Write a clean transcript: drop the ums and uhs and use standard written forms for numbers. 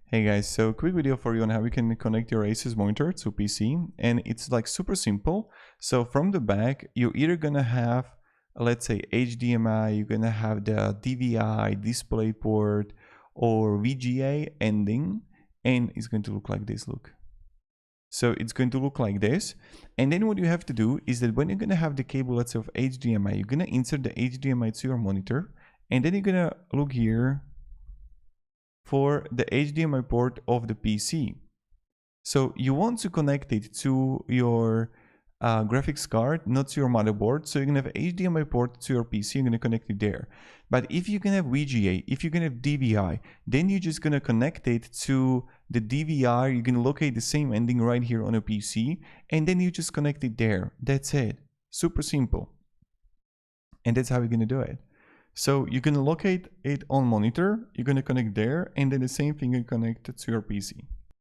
Hey guys, so quick video for you on how you can connect your ASUS monitor to PC, and it's like super simple. So from the back, you're either gonna have, let's say HDMI, you're gonna have the DVI, DisplayPort, or VGA ending, and it's going to look like this, look. So it's going to look like this. And then what you have to do is that when you're gonna have the cable, let's say of HDMI, you're gonna insert the HDMI to your monitor, and then you're gonna look here for the HDMI port of the PC. So you want to connect it to your graphics card, not to your motherboard. So you're gonna have HDMI port to your PC, you're gonna connect it there. But if you can have VGA, if you can have DVI, then you're just gonna connect it to the DVI, you're gonna locate the same ending right here on a PC, and then you just connect it there. That's it. Super simple. And that's how you're gonna do it. So you're going to locate it on monitor, you're going to connect there, and then the same thing you connect to your PC.